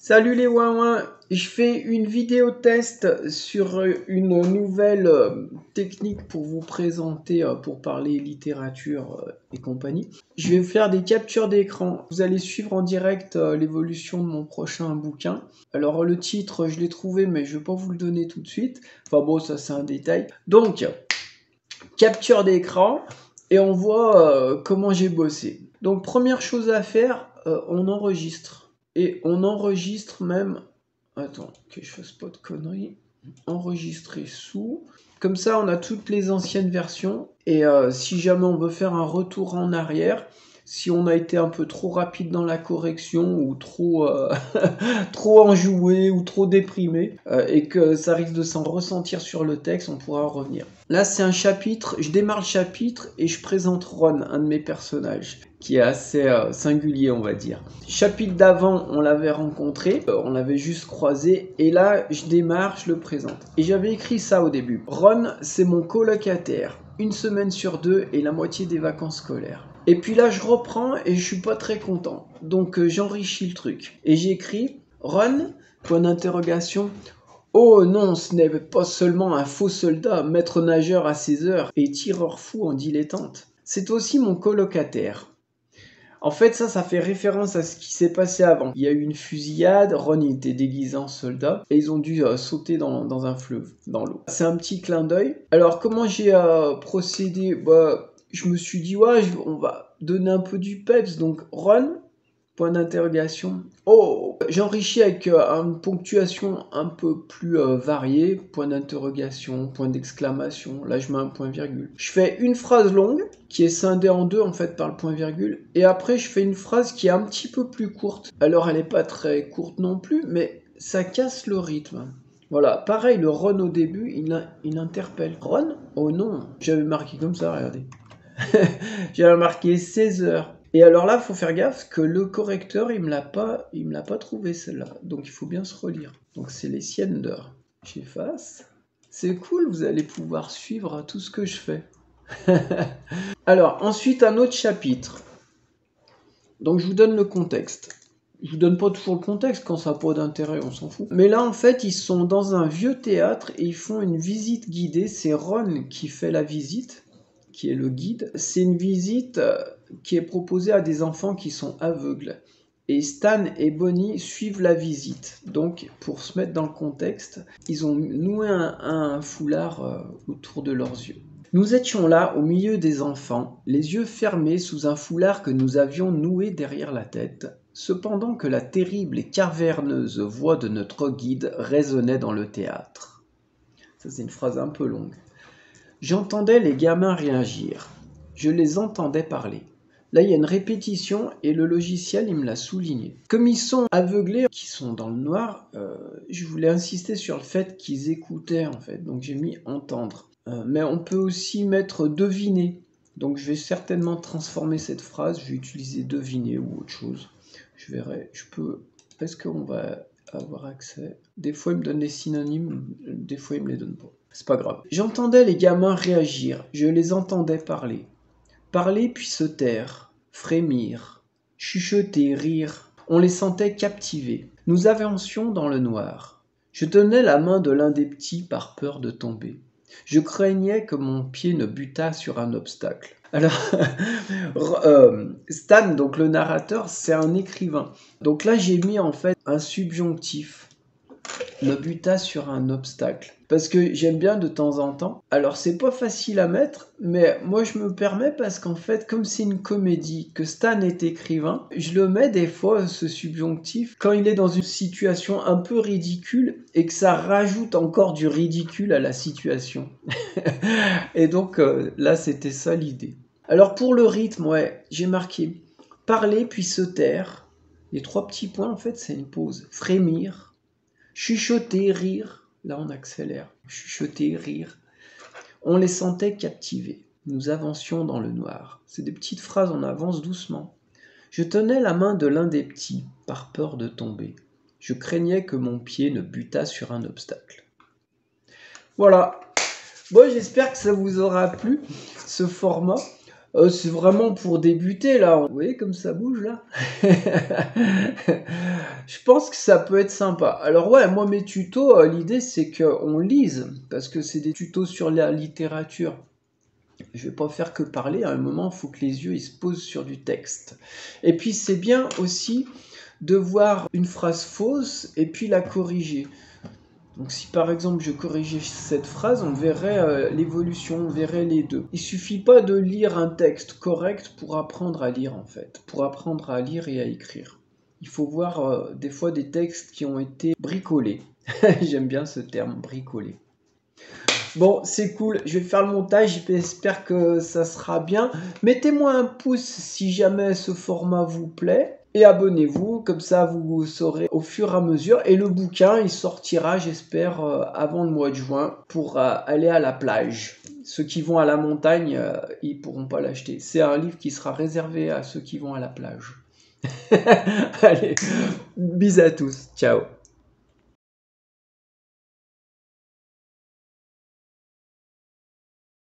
Salut les ouin-ouin, je fais une vidéo test sur une nouvelle technique pour vous présenter, pour parler littérature et compagnie. Je vais vous faire des captures d'écran. Vous allez suivre en direct l'évolution de mon prochain bouquin. Alors le titre, je l'ai trouvé, mais je ne vais pas vous le donner tout de suite. Enfin bon, ça c'est un détail. Donc, capture d'écran et on voit comment j'ai bossé. Donc première chose à faire, on enregistre. Et on enregistre même... Attends, que je fasse pas de conneries. Enregistrer sous. Comme ça, on a toutes les anciennes versions. Et si jamais on veut faire un retour en arrière, si on a été un peu trop rapide dans la correction ou trop, trop enjoué ou trop déprimé et que ça risque de s'en ressentir sur le texte, on pourra en revenir. Là, c'est un chapitre. Je démarre le chapitre et je présente Ron, un de mes personnages, qui est assez singulier, on va dire. Chapitre d'avant, on l'avait rencontré, on l'avait juste croisé, et là, je démarre, je le présente. Et j'avais écrit ça au début. Ron, c'est mon colocataire, 1 semaine sur 2 et la moitié des vacances scolaires. Et puis là, je reprends et je suis pas très content. Donc, j'enrichis le truc. Et j'écris, Ron, point d'interrogation. Oh non, ce n'est pas seulement un faux soldat, maître nageur à 16 heures et tireur fou en dilettante. C'est aussi mon colocataire. En fait, ça fait référence à ce qui s'est passé avant. Il y a eu une fusillade, Ron il était déguisé en soldat, et ils ont dû sauter dans un fleuve, dans l'eau. C'est un petit clin d'œil. Alors, comment j'ai procédé? Je me suis dit, ouais, on va donner un peu du peps, donc Ron, point d'interrogation. Oh, j'enrichis avec une ponctuation un peu plus variée, point d'interrogation, point d'exclamation. Là, je mets un point virgule. Je fais une phrase longue qui est scindée en deux en fait par le point virgule, et après je fais une phrase qui est un petit peu plus courte. Alors, elle n'est pas très courte non plus, mais ça casse le rythme. Voilà, pareil, le Ron au début, il interpelle. Ron? Oh non, j'avais marqué comme ça, regardez. J'avais marqué 16 heures. Et alors là, il faut faire gaffe que le correcteur, il me l'a pas trouvé celle-là. Donc il faut bien se relire. Donc c'est les siennes d'heures. J'efface. C'est cool, vous allez pouvoir suivre tout ce que je fais. Alors, ensuite, un autre chapitre. Donc je vous donne le contexte. Je vous donne pas toujours le contexte, quand ça n'a pas d'intérêt, on s'en fout. Mais là, en fait, ils sont dans un vieux théâtre et ils font une visite guidée. C'est Ron qui fait la visite, qui est le guide. C'est une visite qui est proposée à des enfants qui sont aveugles. Et Stan et Bonnie suivent la visite. Donc, pour se mettre dans le contexte, ils ont noué un foulard autour de leurs yeux. Nous étions là, au milieu des enfants, les yeux fermés sous un foulard que nous avions noué derrière la tête, cependant que la terrible et caverneuse voix de notre guide résonnait dans le théâtre. Ça, c'est une phrase un peu longue. J'entendais les gamins réagir. Je les entendais parler. Là, il y a une répétition et le logiciel, il me l'a souligné. Comme ils sont aveuglés, qui sont dans le noir, je voulais insister sur le fait qu'ils écoutaient, en fait. Donc, j'ai mis « entendre ». Mais on peut aussi mettre « deviner ». Donc, je vais certainement transformer cette phrase. Je vais utiliser « deviner » ou autre chose. Je verrai. Est-ce qu'on va avoir accès? Des fois, il me donne les synonymes. Des fois, il me les donne pas. C'est pas grave. J'entendais les gamins réagir. Je les entendais parler. Parler puis se taire, frémir, chuchoter, rire. On les sentait captivés. Nous avancions dans le noir. Je tenais la main de l'un des petits par peur de tomber. Je craignais que mon pied ne butât sur un obstacle. Alors, Stan, donc le narrateur, c'est un écrivain. Donc là, j'ai mis en fait un subjonctif. Ne buta sur un obstacle. Parce que j'aime bien de temps en temps. Alors, c'est pas facile à mettre, mais moi, je me permets parce qu'en fait, comme c'est une comédie, que Stan est écrivain, je le mets des fois, ce subjonctif, quand il est dans une situation un peu ridicule et que ça rajoute encore du ridicule à la situation. Et donc, là, c'était ça l'idée. Alors, pour le rythme, ouais, j'ai marqué parler puis se taire. Les 3 petits points, en fait, c'est une pause. Frémir. Chuchoter, rire, là on accélère, chuchoter, rire. On les sentait captivés. Nous avancions dans le noir. C'est des petites phrases, on avance doucement. Je tenais la main de l'un des petits, par peur de tomber. Je craignais que mon pied ne butât sur un obstacle. Voilà. Bon, j'espère que ça vous aura plu, ce format. C'est vraiment pour débuter là. Vous voyez comme ça bouge là? Je pense que ça peut être sympa. Alors ouais, moi mes tutos, l'idée c'est qu'on lise, parce que c'est des tutos sur la littérature. Je vais pas faire que parler, à un moment, il faut que les yeux ils se posent sur du texte. Et puis c'est bien aussi de voir une phrase fausse et puis la corriger. Donc si par exemple je corrigeais cette phrase, on verrait l'évolution, on verrait les deux. Il suffit pas de lire un texte correct pour apprendre à lire en fait, pour apprendre à lire et à écrire. Il faut voir des fois des textes qui ont été bricolés. J'aime bien ce terme, bricolé. Bon, c'est cool, je vais faire le montage, j'espère que ça sera bien. Mettez-moi un pouce si jamais ce format vous plaît. Et abonnez-vous, comme ça vous saurez au fur et à mesure. Et le bouquin, il sortira, j'espère, avant le mois de juin pour aller à la plage. Ceux qui vont à la montagne, ils pourront pas l'acheter. C'est un livre qui sera réservé à ceux qui vont à la plage. Allez, bisous à tous, ciao.